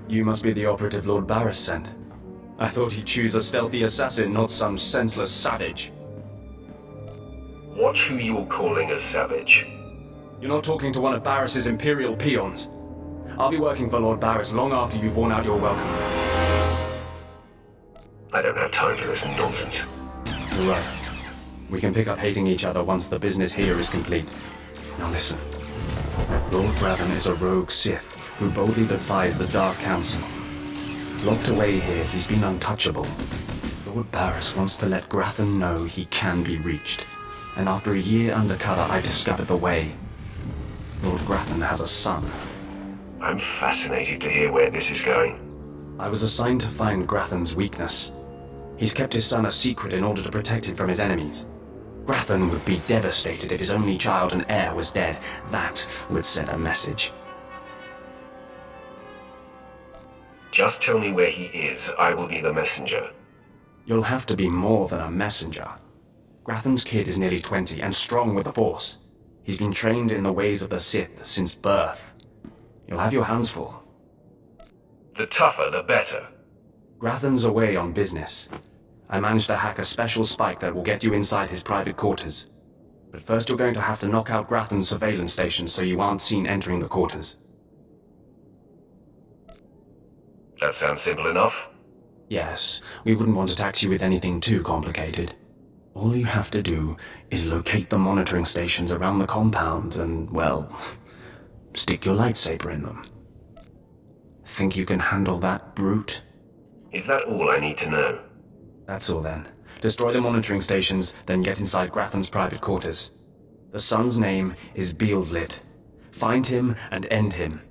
You must be the operative Lord Barris sent. I thought he'd choose a stealthy assassin, not some senseless savage. Watch who you're calling a savage. You're not talking to one of Barris's Imperial peons. I'll be working for Lord Barris long after you've worn out your welcome. I don't have time for this nonsense. You're right. We can pick up hating each other once the business here is complete. Now listen. Lord Graven is a rogue Sith who boldly defies the Dark Council. Locked away here, he's been untouchable. Lord Barris wants to let Grathan know he can be reached. And after a year undercover, I discovered the way. Lord Grathan has a son. I'm fascinated to hear where this is going. I was assigned to find Grathan's weakness. He's kept his son a secret in order to protect him from his enemies. Grathan would be devastated if his only child and heir was dead. That would send a message. Just tell me where he is. I will be the messenger. You'll have to be more than a messenger. Grathan's kid is nearly 20 and strong with the Force. He's been trained in the ways of the Sith since birth. You'll have your hands full. The tougher, the better. Grathan's away on business. I managed to hack a special spike that will get you inside his private quarters. But first you're going to have to knock out Grathan's surveillance station so you aren't seen entering the quarters. That sounds simple enough. Yes, we wouldn't want to tax you with anything too complicated. All you have to do is locate the monitoring stations around the compound and, well, stick your lightsaber in them. Think you can handle that, brute? Is that all I need to know? That's all then. Destroy the monitoring stations, then get inside Grathan's private quarters. The son's name is Beelslit. Find him and end him.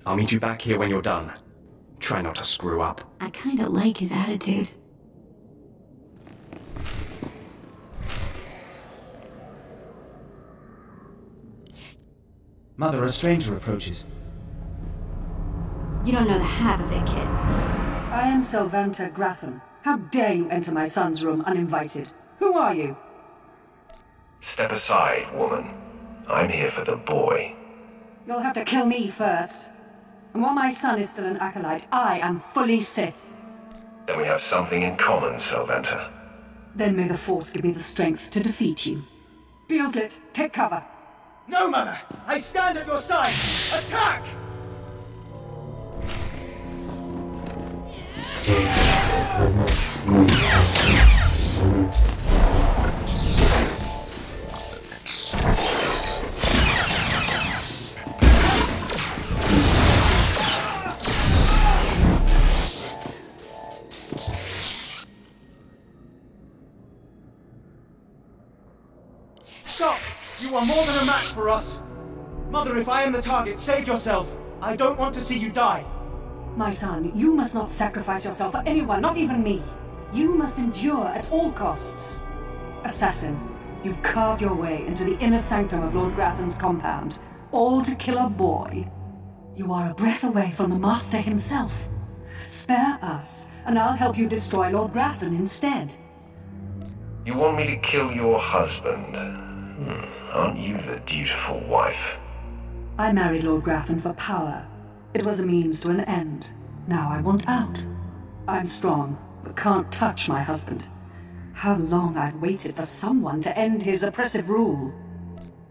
I'll meet you back here when you're done. Try not to screw up. I kinda like his attitude. Mother, a stranger approaches. You don't know the half of it, kid. I am Sylvanta Grathan. How dare you enter my son's room uninvited? Who are you? Step aside, woman. I'm here for the boy. You'll have to kill me first. And while my son is still an acolyte, I am fully Sith. Then we have something in common, Sylvanta. Then may the Force give me the strength to defeat you. Beelslit, take cover. No, Mother! I stand at your side! Attack! Stop! You are more than a match for us! Mother, if I am the target, save yourself! I don't want to see you die! My son, you must not sacrifice yourself for anyone, not even me. You must endure at all costs. Assassin, you've carved your way into the inner sanctum of Lord Grathan's compound, all to kill a boy. You are a breath away from the Master himself. Spare us, and I'll help you destroy Lord Grathan instead. You want me to kill your husband? Aren't you the dutiful wife? I married Lord Grathan for power. It was a means to an end. Now I want out. I'm strong, but can't touch my husband. How long I've waited for someone to end his oppressive rule.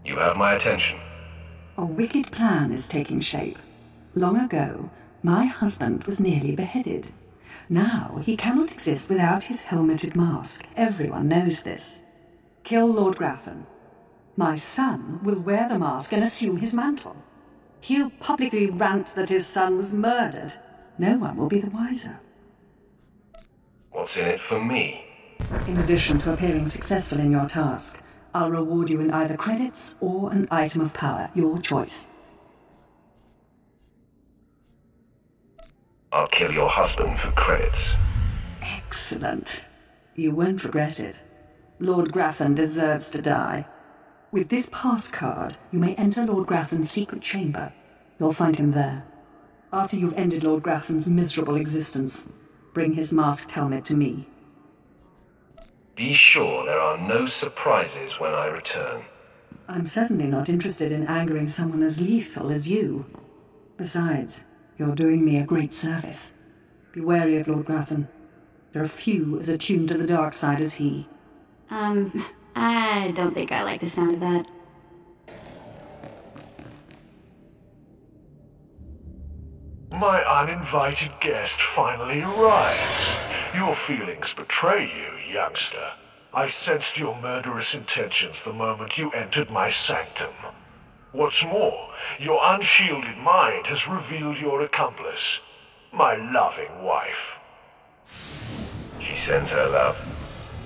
You have my attention. A wicked plan is taking shape. Long ago, my husband was nearly beheaded. Now he cannot exist without his helmeted mask. Everyone knows this. Kill Lord Grathan. My son will wear the mask and assume his mantle. He'll publicly rant that his son was murdered. No one will be the wiser. What's in it for me? In addition to appearing successful in your task, I'll reward you in either credits or an item of power, your choice. I'll kill your husband for credits. Excellent. You won't regret it. Lord Grathan deserves to die. With this pass card, you may enter Lord Grathan's secret chamber. You'll find him there. After you've ended Lord Grathan's miserable existence, bring his masked helmet to me. Be sure there are no surprises when I return. I'm certainly not interested in angering someone as lethal as you. Besides, You're doing me a great service. Be wary of Lord Grathan. There are few as attuned to the dark side as he. I don't think I like the sound of that. My uninvited guest finally arrives. Your feelings betray you, youngster. I sensed your murderous intentions the moment you entered my sanctum. What's more, your unshielded mind has revealed your accomplice, my loving wife. She sends her love.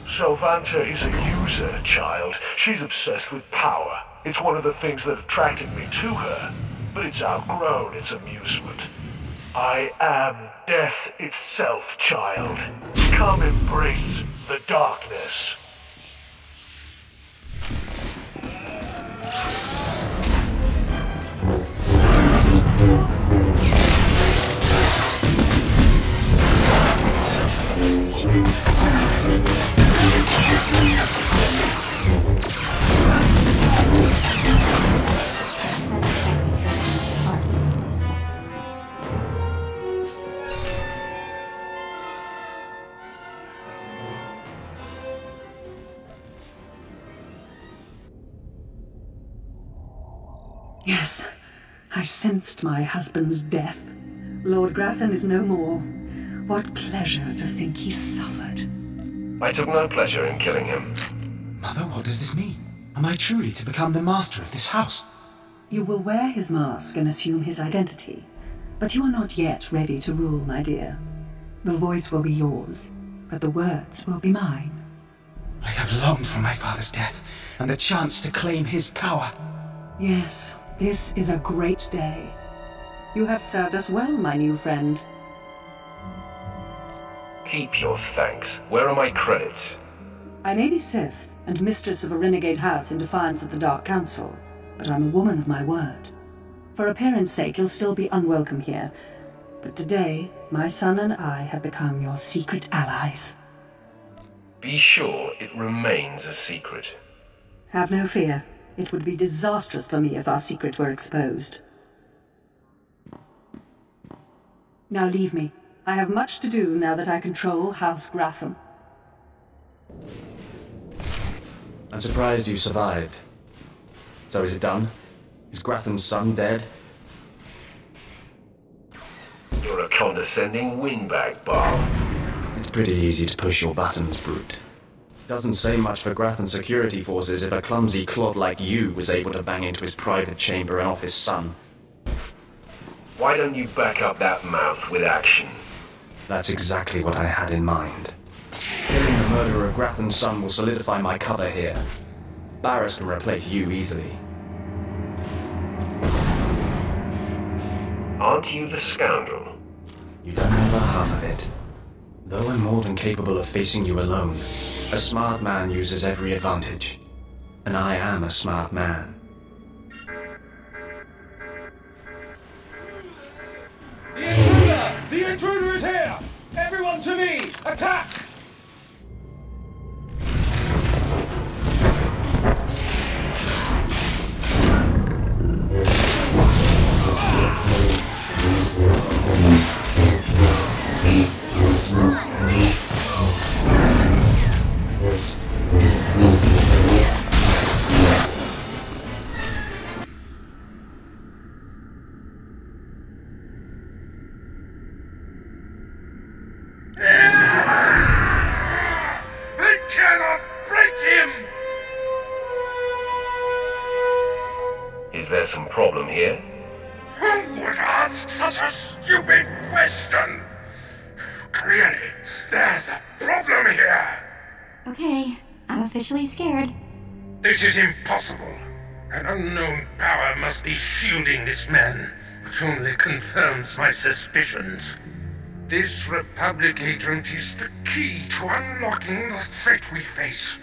Sylvanta is a user, child. She's obsessed with power. It's one of the things that attracted me to her, but it's outgrown its amusement. I am death itself, child. Come embrace the darkness. Yes, I sensed my husband's death. Lord Grathan is no more. What pleasure to think he suffered. I took no pleasure in killing him. Mother, what does this mean? Am I truly to become the master of this house? You will wear his mask and assume his identity, but you are not yet ready to rule, my dear. The voice will be yours, but the words will be mine. I have longed for my father's death, and the chance to claim his power. Yes, this is a great day. You have served us well, my new friend. Keep your thanks. Where are my credits? I may be Sith, and mistress of a renegade house in defiance of the Dark Council, but I'm a woman of my word. For appearance sake, you'll still be unwelcome here, but today, my son and I have become your secret allies. Be sure it remains a secret. Have no fear. It would be disastrous for me if our secret were exposed. Now leave me. I have much to do now that I control House Grathan. I'm surprised you survived. So is it done? Is Grathan's son dead? You're a condescending windbag, Bob. It's pretty easy to push your buttons, Brute. Doesn't say much for Grathan security forces if a clumsy clod like you was able to bang into his private chamber and off his son. Why don't you back up that mouth with action? That's exactly what I had in mind. Killing the murderer of Grathan's son will solidify my cover here. Barris can replace you easily. Aren't you the scoundrel? You don't know the half of it. Though I'm more than capable of facing you alone, a smart man uses every advantage. And I am a smart man. The intruder! The intruder is here! Everyone to me! Attack! I cannot break him! Is there some problem here? Who would ask such a stupid question? Clearly, there's a problem here. Okay, I'm officially scared. This is impossible. An unknown power must be shielding this man, which only confirms my suspicions. This Republic agent is the key to unlocking the threat we face.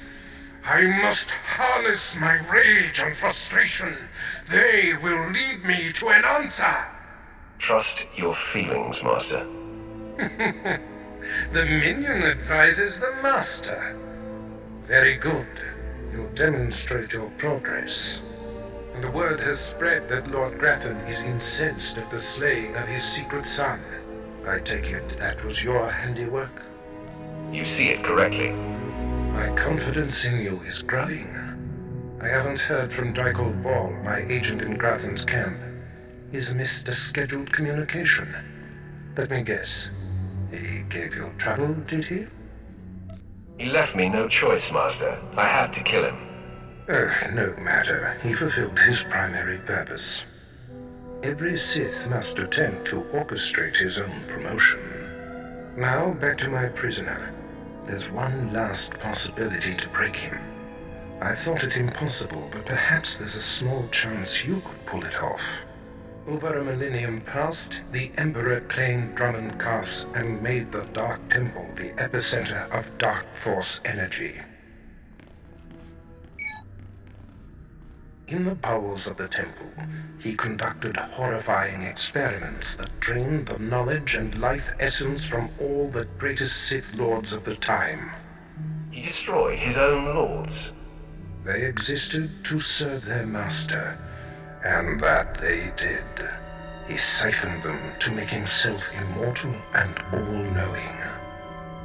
I must harness my rage and frustration. They will lead me to an answer. Trust your feelings, Master. The minion advises the Master. Very good. You'll demonstrate your progress. The word has spread that Lord Retan is incensed at the slaying of his secret son. I take it that was your handiwork? You see it correctly. My confidence in you is growing. I haven't heard from Dykel Ball, my agent in Grathan's camp. He's missed a scheduled communication. Let me guess. He gave you trouble, did he? He left me no choice, Master. I had to kill him. No matter. He fulfilled his primary purpose. Every Sith must attempt to orchestrate his own promotion. Now, back to my prisoner. There's one last possibility to break him. I thought it impossible, but perhaps there's a small chance you could pull it off. Over a millennium past, the Emperor claimed Drummond Cass and made the Dark Temple the epicenter of Dark Force energy. In the bowels of the temple, he conducted horrifying experiments that drained the knowledge and life essence from all the greatest Sith Lords of the time. He destroyed his own lords. They existed to serve their master, and that they did. He siphoned them to make himself immortal and all-knowing.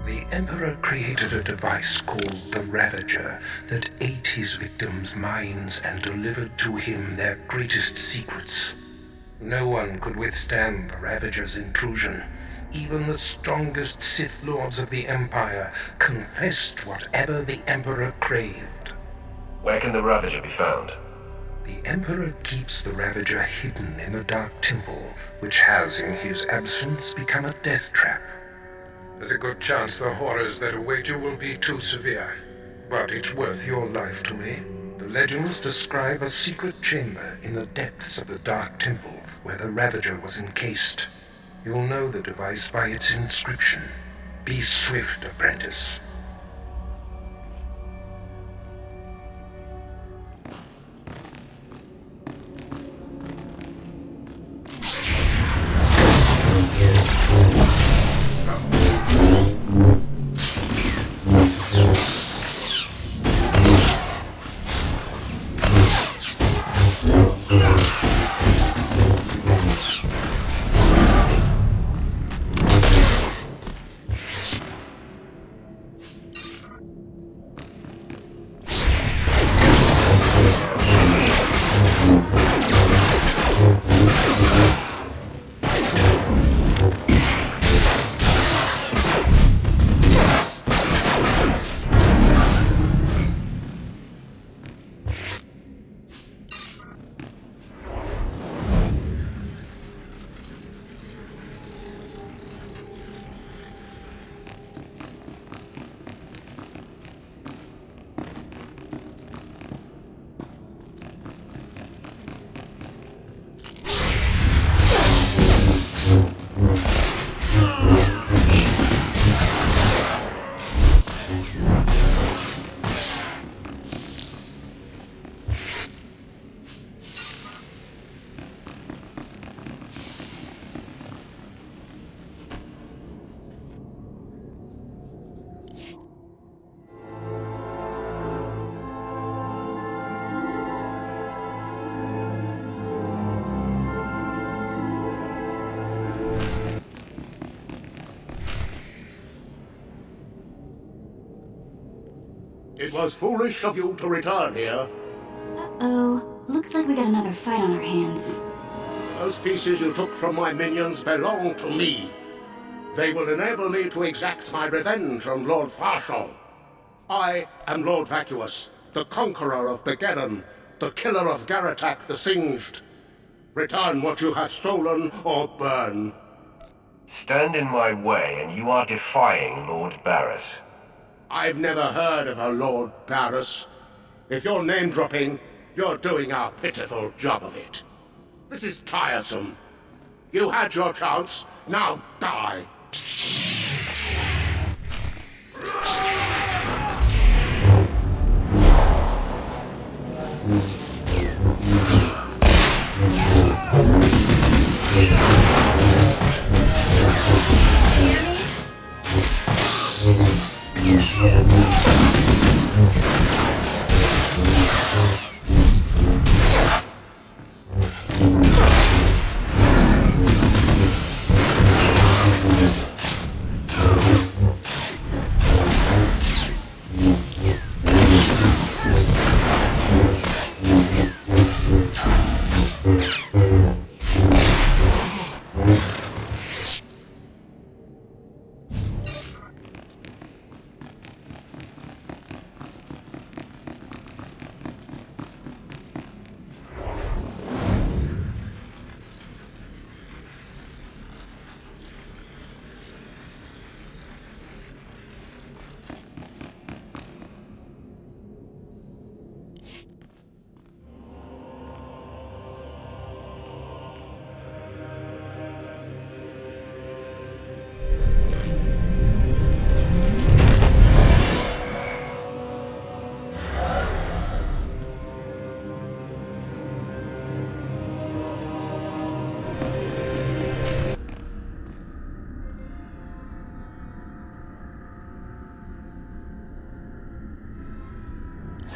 The Emperor created a device called the Ravager that ate his victims' minds and delivered to him their greatest secrets. No one could withstand the Ravager's intrusion. Even the strongest Sith Lords of the Empire confessed whatever the Emperor craved. Where can the Ravager be found? The Emperor keeps the Ravager hidden in the Dark Temple, which has, in his absence, become a death trap. There's a good chance the horrors that await you will be too severe, but it's worth your life to me. The legends describe a secret chamber in the depths of the Dark Temple where the Ravager was encased. You'll know the device by its inscription. Be swift, apprentice. It was foolish of you to return here. Uh-oh. Looks like we got another fight on our hands. Those pieces you took from my minions belong to me. They will enable me to exact my revenge on Lord Farshal. I am Lord Vacuous, the conqueror of Begeddon, the killer of Garatak the Singed. Return what you have stolen, or burn. Stand in my way, and you are defying Lord Barris. I've never heard of a Lord Barris. If you're name-dropping, you're doing a pitiful job of it. This is tiresome. You had your chance, now die.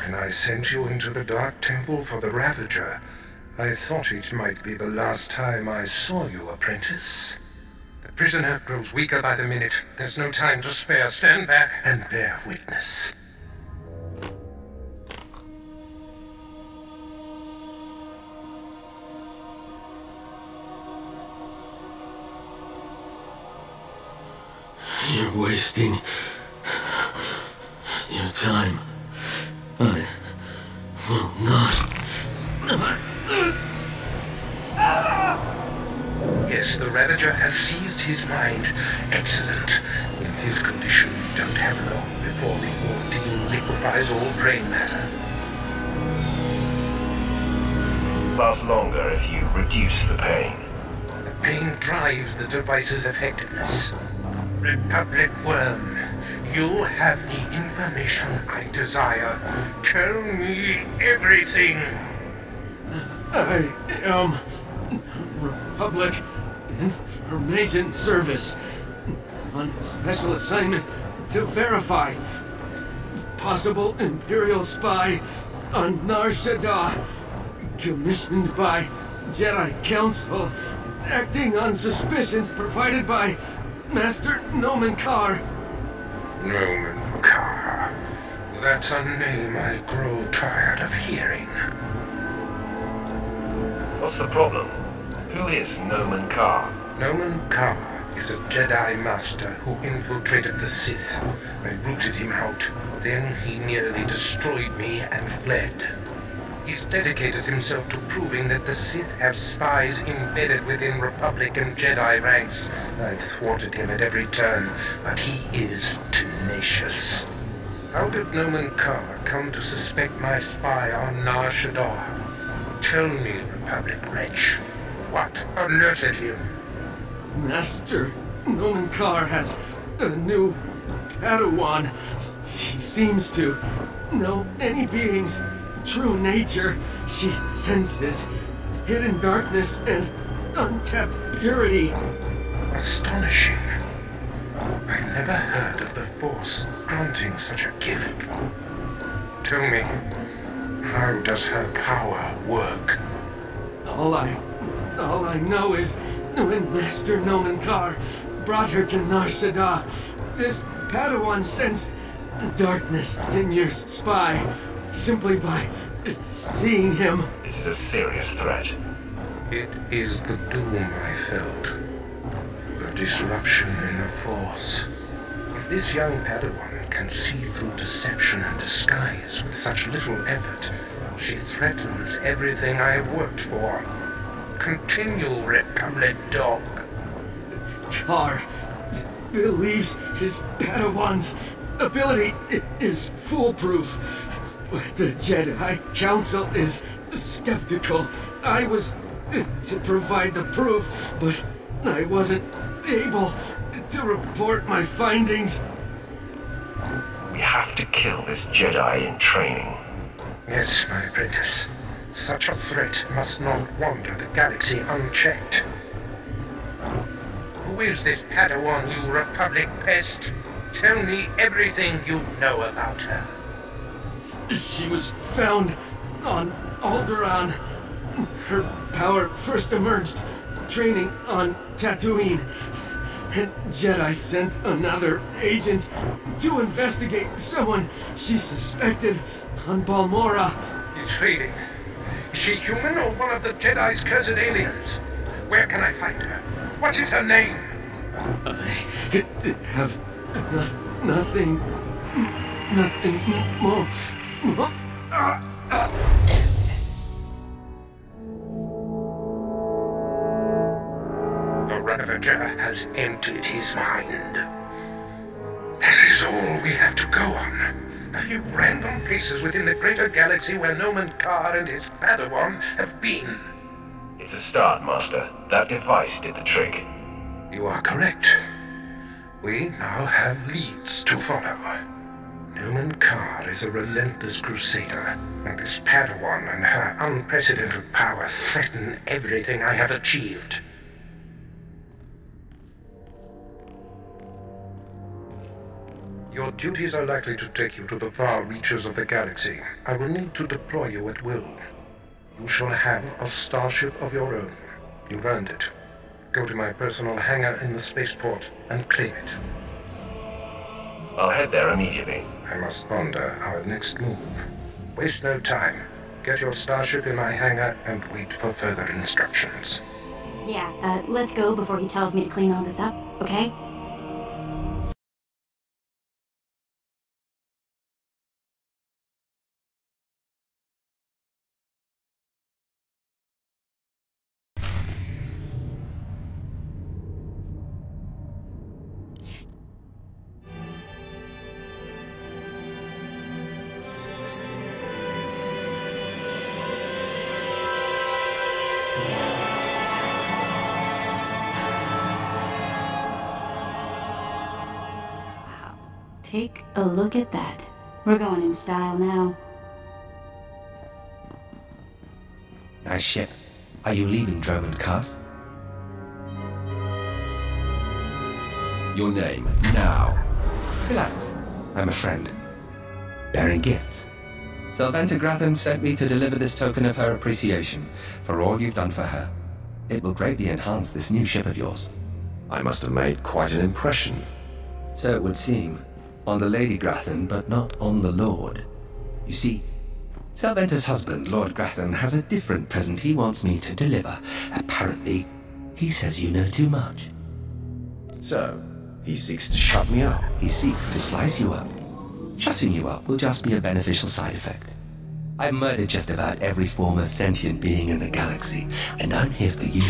When I sent you into the Dark Temple for the Ravager, I thought it might be the last time I saw you, apprentice. The prisoner grows weaker by the minute. There's no time to spare. Stand back and bear witness. You're wasting your time. I will not. Yes, the Ravager has seized his mind. Excellent. In his condition, we don't have long before the ordeal liquefies all brain matter. Lasts longer if you reduce the pain. The pain drives the device's effectiveness. Republic Worm, you have the information I desire. Tell me everything. I am Republic Information Service on special assignment to verify possible Imperial spy on Nar Shaddaa, commissioned by Jedi Council, acting on suspicions provided by Master Nomen Karr. Nomen Karr. That's a name I grow tired of hearing. What's the problem? Who is Nomen Karr? Nomen Karr is a Jedi Master who infiltrated the Sith. I rooted him out. Then he nearly destroyed me and fled. He's dedicated himself to proving that the Sith have spies embedded within Republic and Jedi ranks. I've thwarted him at every turn, but he is tenacious. How did Nomen Karr come to suspect my spy on Nar Shaddaa? Tell me, Republic wretch, what alerted him? Master Nomen Karr has a new Padawan. She seems to know any being's true nature. She senses hidden darkness and untapped purity. Astonishing. I never heard of the Force granting such a gift. Tell me, how does her power work? All I know is when Master Nomen Karr brought her to Nar Shaddaa, this Padawan sensed darkness in your spy simply by seeing him. This is a serious threat. It is the doom I felt. The disruption in the Force. If this young Padawan can see through deception and disguise with such little effort, she threatens everything I have worked for. Continue, Republic dog. Karr believes his Padawan's ability is foolproof. But the Jedi Council is skeptical. I was to provide the proof, but I wasn't able to report my findings. We have to kill this Jedi in training. Yes, my apprentice. Such a threat must not wander the galaxy unchecked. Who is this Padawan, you Republic pest? Tell me everything you know about her. She was found on Alderaan. Her power first emerged training on Tatooine. And Jedi sent another agent to investigate someone she suspected on Balmorra. He's fading. Is she human or one of the Jedi's cursed aliens? Where can I find her? What is her name? I have nothing more. The Ravager has emptied his mind. That is all we have to go on. A few random places within the greater galaxy where Nomen Karr and his Padawan have been. It's a start, Master. That device did the trick. You are correct. We now have leads to follow. Nomen Karr is a relentless crusader, and this Padawan and her unprecedented power threaten everything I have achieved. Your duties are likely to take you to the far reaches of the galaxy. I will need to deploy you at will. You shall have a starship of your own. You've earned it. Go to my personal hangar in the spaceport and claim it. I'll head there immediately. I must ponder our next move. Waste no time. Get your starship in my hangar and wait for further instructions. Yeah, let's go before he tells me to clean all this up, okay? Take a look at that. We're going in style now. Nice ship. Are you leaving Drummond Cars? Your name, now. Relax. I'm a friend. Bearing gifts. Sylvanta Gratham sent me to deliver this token of her appreciation for all you've done for her. It will greatly enhance this new ship of yours. I must have made quite an impression. So it would seem. On the Lady Gratham, but not on the Lord. You see, Sylvanta's husband, Lord Gratham, has a different present he wants me to deliver. Apparently, he says you know too much. So, he seeks to shut me up? He seeks to slice you up. Shutting you up will just be a beneficial side effect. I've murdered just about every form of sentient being in the galaxy, and I'm here for you.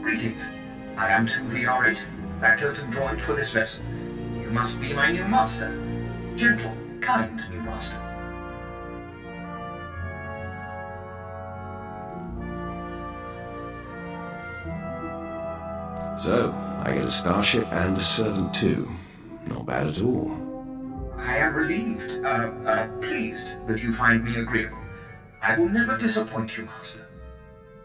Greetings. I am 2VR8, factotum droid for this vessel. You must be my new master. Gentle, kind new master. So, I get a starship and a servant too. Not bad at all. I am relieved, pleased that you find me agreeable. I will never disappoint you, master.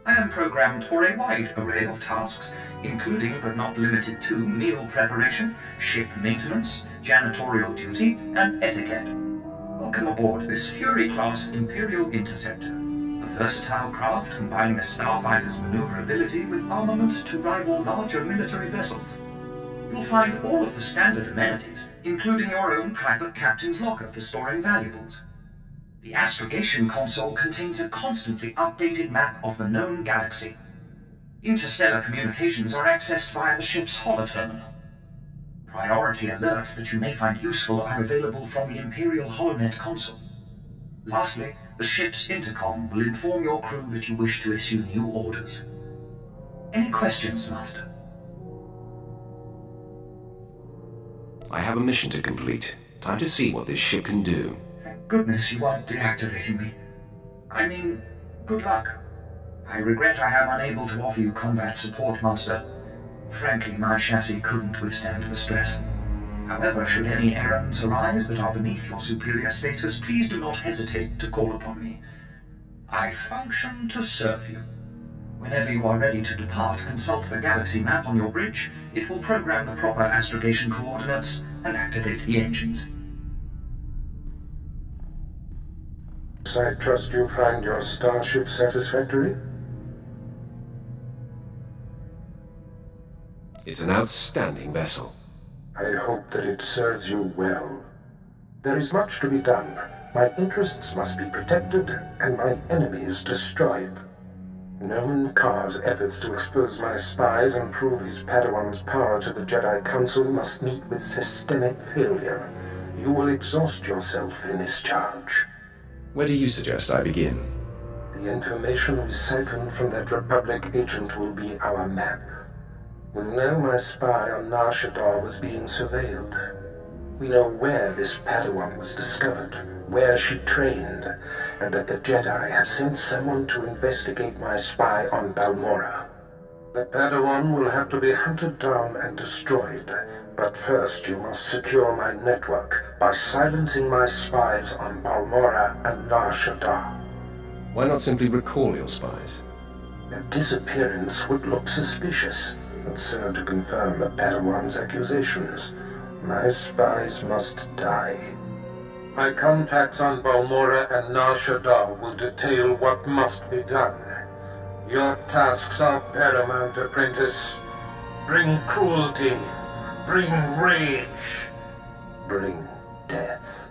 I am programmed for a wide array of tasks, including but not limited to meal preparation, ship maintenance, janitorial duty, and etiquette. Welcome aboard this Fury-class Imperial Interceptor, a versatile craft combining a starfighter's maneuverability with armament to rival larger military vessels. You'll find all of the standard amenities, including your own private captain's locker for storing valuables. The astrogation console contains a constantly updated map of the known galaxy. Interstellar communications are accessed via the ship's holoterminal. Priority alerts that you may find useful are available from the Imperial HoloNet console. Lastly, the ship's intercom will inform your crew that you wish to issue new orders. Any questions, Master? I have a mission to complete. Time to see what this ship can do. Thank goodness you aren't deactivating me. I mean, good luck. I regret I am unable to offer you combat support, Master. Frankly, my chassis couldn't withstand the stress. However, should any errands arise that are beneath your superior status, please do not hesitate to call upon me. I function to serve you. Whenever you are ready to depart, consult the galaxy map on your bridge. It will program the proper astrogation coordinates and activate the engines. I trust you find your starship satisfactory? It's an outstanding vessel. I hope that it serves you well. There is much to be done. My interests must be protected, and my enemies destroyed. Noman Kar's efforts to expose my spies and prove his Padawan's power to the Jedi Council must meet with systemic failure. You will exhaust yourself in this charge. Where do you suggest I begin? The information we siphoned from that Republic agent will be our map. We know my spy on Nar Shaddaa was being surveilled. We know where this Padawan was discovered, where she trained, and that the Jedi have sent someone to investigate my spy on Balmorra. The Padawan will have to be hunted down and destroyed, but first you must secure my network by silencing my spies on Balmorra and Nar Shaddaa. Why not simply recall your spies? Their disappearance would look suspicious, and serve to confirm the Padawan's accusations. My spies must die. My contacts on Balmorra and Nar Shaddaa will detail what must be done. Your tasks are paramount, apprentice. Bring cruelty. Bring rage. Bring death.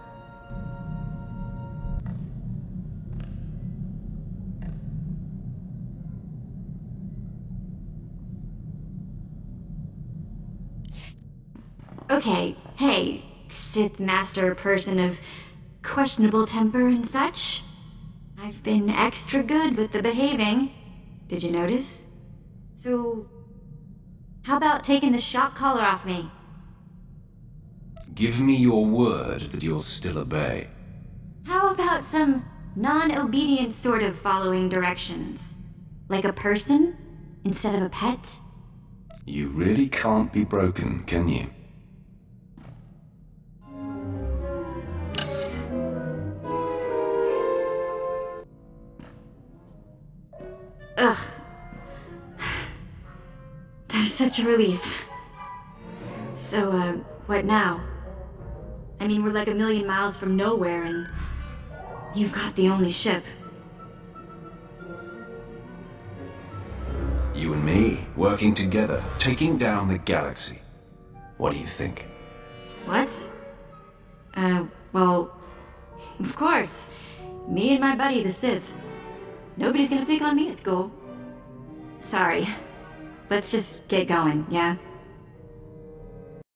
Okay, hey, Sith Master person of questionable temper and such. I've been extra good with the behaving. Did you notice? So, how about taking the shock collar off me? Give me your word that you'll still obey. How about some non-obedient sort of following directions? Like a person instead of a pet? You really can't be broken, can you? Ugh. That is such a relief. So, what now? I mean, we're like a million miles from nowhere, and you've got the only ship. You and me, working together, taking down the galaxy. What do you think? What? Well, of course. Me and my buddy, the Sith. Nobody's gonna pick on me at school. Sorry. Let's just get going, yeah?